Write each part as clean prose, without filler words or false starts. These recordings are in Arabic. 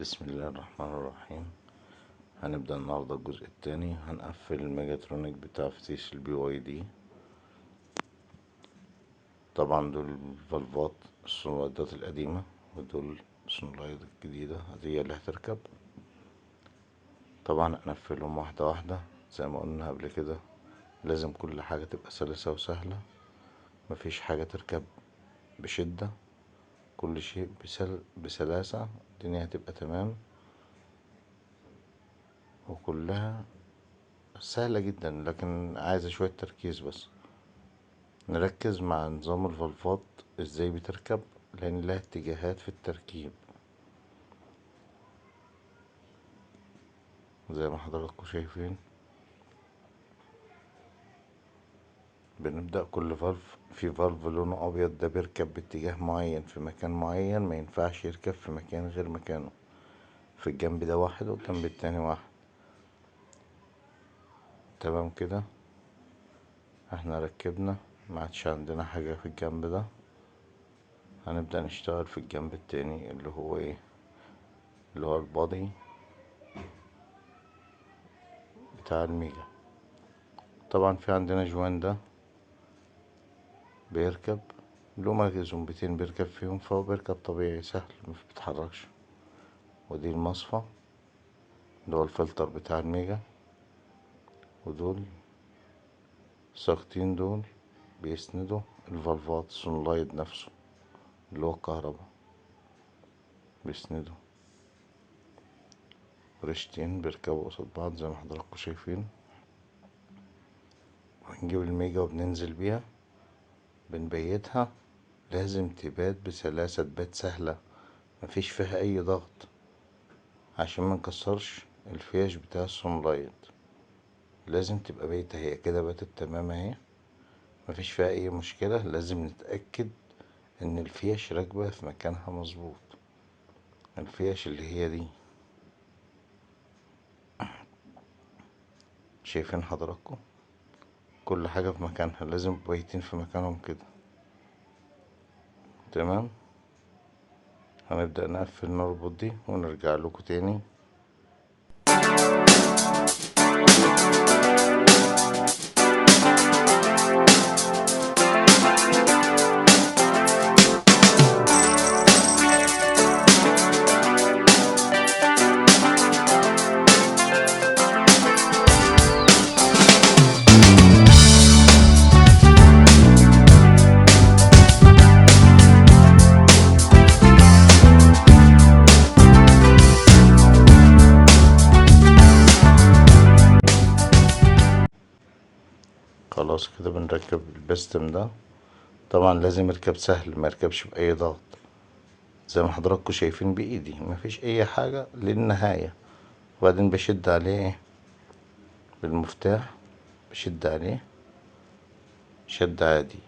بسم الله الرحمن الرحيم. هنبدأ النهاردة الجزء التاني. هنقفل الميجاترونيك بتاع فتيس البي واي دي. طبعا دول الفالفات السونلايدات القديمة، ودول السونلايد الجديدة هي اللي هتركب. طبعا هنقفلهم واحدة واحدة زي ما قلنا قبل كده. لازم كل حاجة تبقى سلسة وسهلة، مفيش حاجة تركب بشدة، كل شيء بسلاسة. الدنيا هتبقى تمام وكلها سهلة جدا، لكن عايزة شوية تركيز بس. نركز مع نظام الفالفات ازاي بتركب، لان لها اتجاهات في التركيب زي ما حضراتكم شايفين. بنبدأ كل فالف في فالف لونه ابيض، ده بيركب باتجاه معين في مكان معين، ما ينفعش يركب في مكان غير مكانه. في الجنب ده واحد والجنب التاني واحد. تمام كده، احنا ركبنا، ما عادش عندنا حاجة في الجنب ده. هنبدأ نشتغل في الجنب التاني اللي هو ايه، اللي هو البادي بتاع الميجا. طبعا في عندنا جوان ده بيركب له مخزون بيركب فيهم، فهو بيركب طبيعي سهل مش بيتحركش. ودي المصفى اللي هو الفلتر بتاع الميجا، ودول الساقطين دول بيسندوا الفالفات السونلايد نفسه اللي هو الكهرباء، بيسندوا ريشتين بيركبوا قصاد بعض زي ما حضراتكم شايفين. ونجيب الميجا وبننزل بيها بنبيتها. لازم تبات بسلاسة، تبات سهلة مفيش فيها اي ضغط، عشان ما نكسرش الفيش بتاع السونلايد. لازم تبقى بايتة هي كده، باتت تمام اهي، مفيش فيها اي مشكلة. لازم نتأكد ان الفيش راكبة في مكانها مظبوط. الفيش اللي هي دي، شايفين حضراتكم كل حاجة في مكانها، لازم بايتين في مكانهم كده. تمام، هنبدأ نقفل نربط دي ونرجع لكم تاني. خلاص كده بنركب البستم ده. طبعا لازم يركب سهل، ما يركبش بأي ضغط زي ما حضراتكم شايفين بإيدي، مفيش أي حاجة للنهاية. وبعدين بشد عليه بالمفتاح، بشد عليه شد عادي،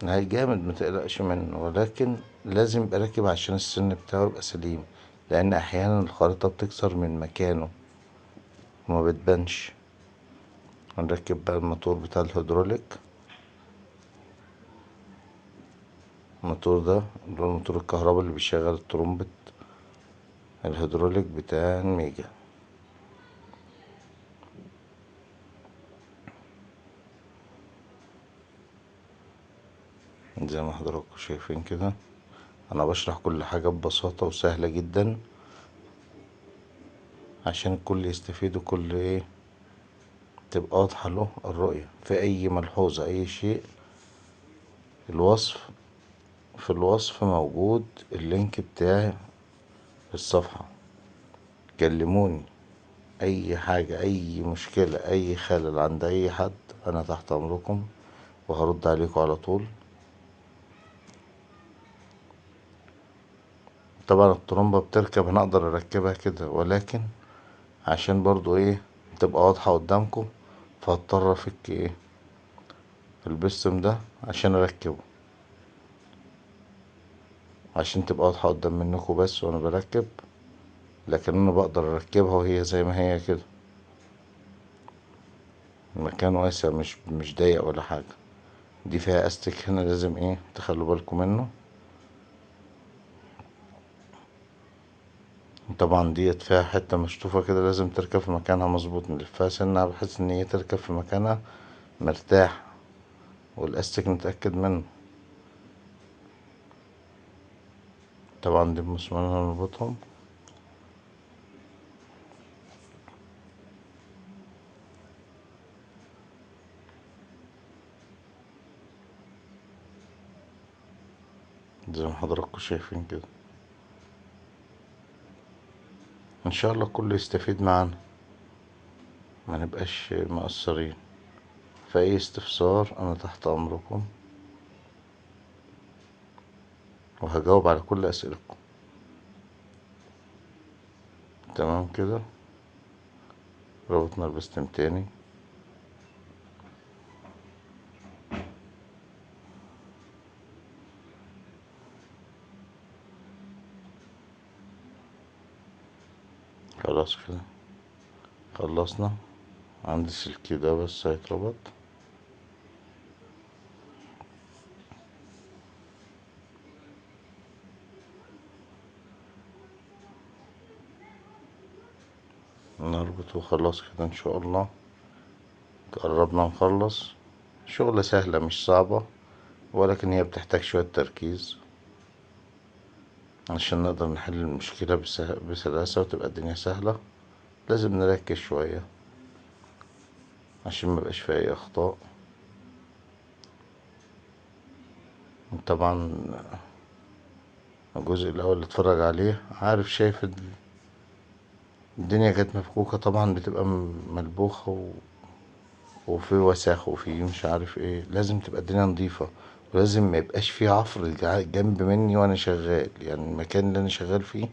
هاي جامد متقلقش منه، ولكن لازم يبقى راكب عشان السن بتاعه يبقى سليم، لأن أحيانا الخريطة بتكسر من مكانه وما بتبانش. هنركب بقى الموتور بتاع الهيدروليك. الموتور ده اللي هو الموتور الكهرباء اللي بيشغل الترومبة الهيدروليك بتاع الميجا. زي ما حضراتكم شايفين كده، انا بشرح كل حاجة ببساطة وسهلة جدا عشان الكل يستفيد، وكل ايه تبقى واضحة له الرؤية. في اي ملحوظة اي شيء، الوصف في الوصف موجود اللينك بتاعي في الصفحة. كلموني اي حاجة، اي مشكلة، اي خلل عند اي حد، انا تحت امركم وهرد عليكم على طول. طبعا الطرمبة بتركب، انا اقدر اركبها كده، ولكن عشان برضو ايه تبقى واضحة قدامكم، فهضطر افك ايه البستم ده عشان اركبه، عشان تبقى واضحة قدام منكم بس وانا بركب. لكن انا بقدر اركبها وهي زي ما هي كده، المكان واسع مش ضيق ولا حاجة. دي فيها استك هنا، لازم ايه تخلوا بالكم منه. طبعا ديت فيها حتة مشطوفة كده، لازم تركب في مكانها مظبوط، نلفها سنة بحيث ان هي تركب في مكانها مرتاح، والاستك نتأكد منه. طبعا دي بمسمار هنربطهم. زي ما حضراتكم شايفين كده. ان شاء الله كله يستفيد معانا، ما نبقاش مقصرين. في اي استفسار انا تحت امركم، وهجاوب على كل اسئلتكم. تمام كده. ربطنا البستم تاني. خلاص كده خلصنا. عندي سلكي ده بس هيتربط. نربط وخلاص كده ان شاء الله. قربنا نخلص. شغلة سهلة مش صعبة، ولكن هي بتحتاج شوية تركيز عشان نقدر نحل المشكلة بسلاسة وتبقى الدنيا سهلة. لازم نركز شوية عشان مبقاش فيه أي أخطاء. طبعا الجزء الأول اللي اتفرج عليه عارف، شايف الدنيا كانت مفكوكة، طبعا بتبقى ملبوخة وفي وساخ وفي مش عارف ايه. لازم تبقى الدنيا نظيفة، ولازم ما يبقاش في عفر جنب مني وانا شغال، يعني المكان اللي انا شغال فيه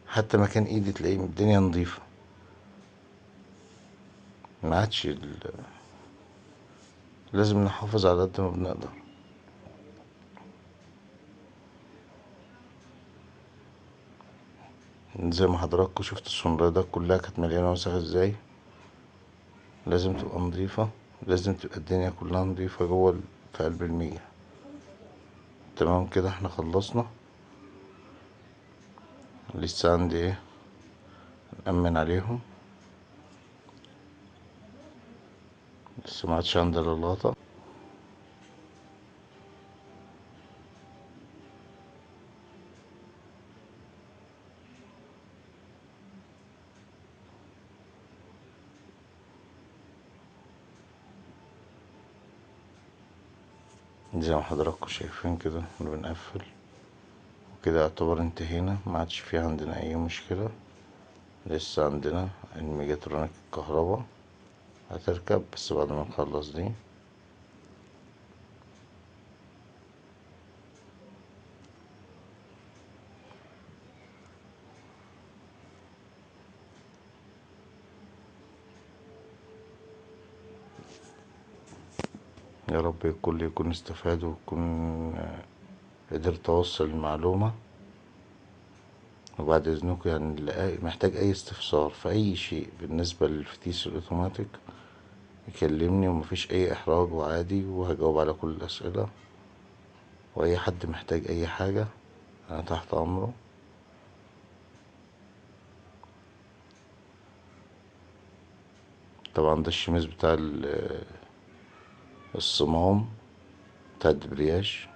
حتى مكان ايدي تلاقيه الدنيا نظيفة. ما عادش لازم نحافظ على قد ما بنقدر. زي ما حضراتكم شفتوا السنريدات كلها كانت مليانة وسخ ازاي. لازم تبقى نظيفة، لازم تبقى الدنيا كلها نظيفة جوه في قلب المية. تمام كده احنا خلصنا. لسه عندي ايه، نأمن عليهم. لسه ما عادش عندي اللقطة. زي ما حضراتكم شايفين كده بنقفل، وكده يعتبر انتهينا، ما عادش في عندنا اي مشكلة. لسه عندنا الميجاترونيك الكهرباء هتركب بس بعد ما نخلص دي. يا رب الكل يكون استفاد ويكون قدرت اوصل المعلومة. وبعد اذنكم يعني اللي محتاج اي استفسار في اي شيء بالنسبة للفتيس الاوتوماتيك يكلمني، ومفيش اي احراج، وعادي وهجاوب على كل الاسئلة. واي حد محتاج اي حاجة انا تحت امره. طبعا ده الشميز بتاع الصمام بتاع الدبرياج.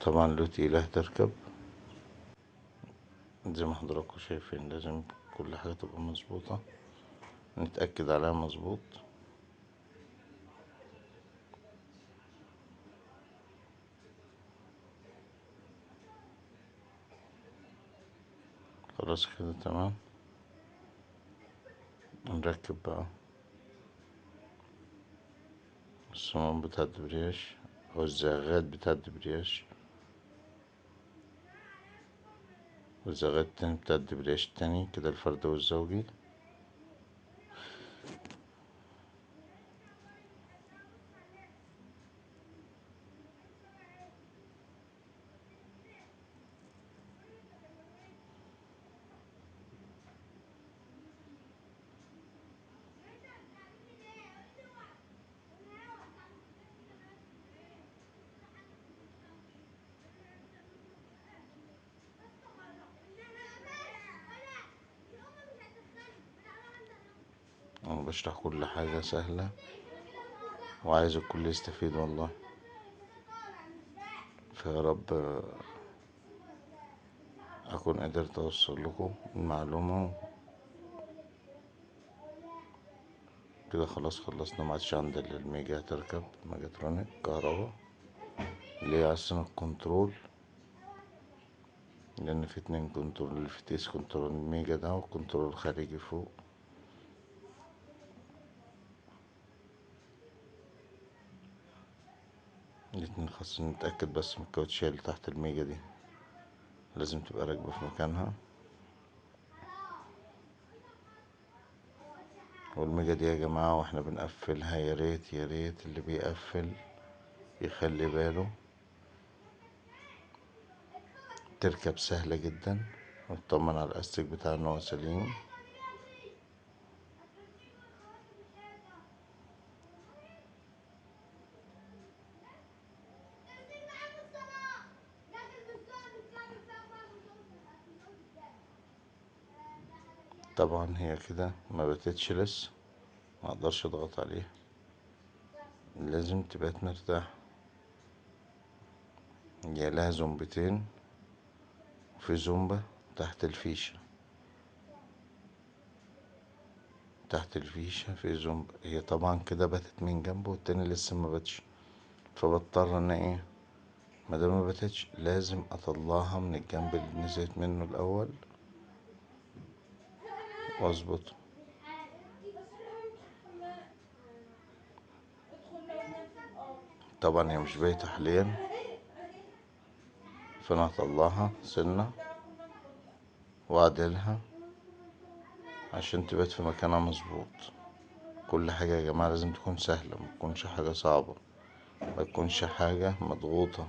طبعا له تقيلة هتركب. زي ما حضراتكم شايفين لازم كل حاجة تبقى مظبوطة، نتأكد عليها مظبوط. خلاص كده تمام. نركب بقى الصمام بتاع الدبرياج او الزاغات بتاع الدبرياج، والزاغات التاني بتاع الدبرياج التاني كده، الفردي والزوجي. وبشرح كل حاجة سهلة، وعايز الكل يستفيد والله. فيا رب اكون قدرت اوصل لكم المعلومة. كده خلاص خلصنا، معادش عندنا الميجا هتركب ميجاترونيك كهربا اللي هي عشان الكنترول، لان في 2 كنترول، الفتيس كنترول الميجا ده والكنترول الخارجي فوق. الاتنين خاصين نتأكد بس من الكاوتشية اللي تحت الميجا دي لازم تبقى راكبة في مكانها. والميجا دي يا جماعة واحنا بنقفلها ياريت اللي بيقفل يخلي باله، تركب سهلة جدا، ونطمن على الاستك بتاعنا ان هو سليم. طبعا هي كده ما بتتش لسه، ما اقدرش اضغط عليها، لازم تبقى مرتاح. هي لها زومبتين، وفي زومبة تحت الفيشة، في زومبة. هي طبعا كده باتت من جنب والتاني لسه ما باتش، فبضطر ان ايه، مادام ما باتتش لازم اطلعها من الجنب اللي نزلت منه الاول واظبطه. طبعا هي مش بايتة حاليا، فانا هطلعها سنة واعدلها عشان تبات في مكانها مظبوط. كل حاجة يا جماعة لازم تكون سهلة، ما تكونش حاجة صعبة، ما تكونش حاجة مضغوطة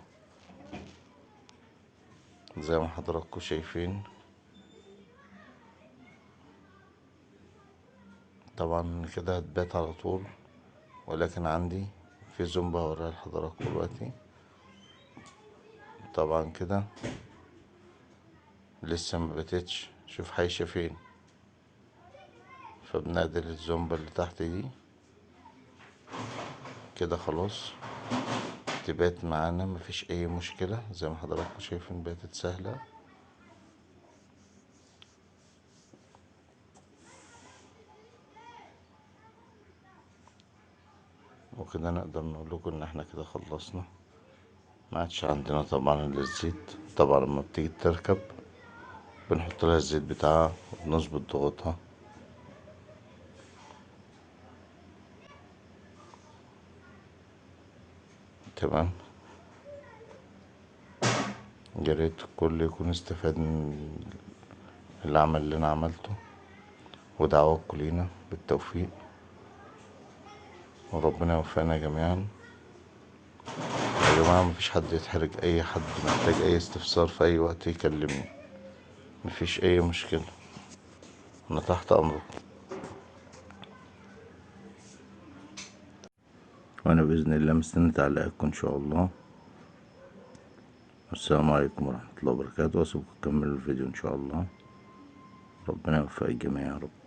زي ما حضراتكم شايفين. طبعا كده هتبات على طول، ولكن عندي في زومبا هوريها لحضراتكم دلوقتي. طبعا كده لسه ما باتتش، شوف حايشة فين، فبنعدل الزومبا اللي تحت دي كده خلاص تبات معانا، مفيش اي مشكلة. زي ما حضراتكم شايفين باتت سهلة. وكده نقدر نقول لكم ان احنا كده خلصنا. ما عادش عندنا طبعا الا الزيت. طبعا لما بتيجي تركب بنحط لها الزيت بتاعها وبنظبط ضغطها. تمام. يا ريت الكل يكون استفاد من العمل اللي انا عملته، ودعواتكم لينا بالتوفيق، وربنا يوفقنا جميعا. يا جماعة مفيش حد يتحرج، اي حد محتاج اي استفسار في اي وقت يكلمني، مفيش اي مشكلة، انا تحت امركم. وانا باذن الله مستني تعليقاتكم ان شاء الله. السلام عليكم ورحمة الله وبركاته، واسيبكم تكملوا الفيديو ان شاء الله. ربنا يوفق الجميع يا رب.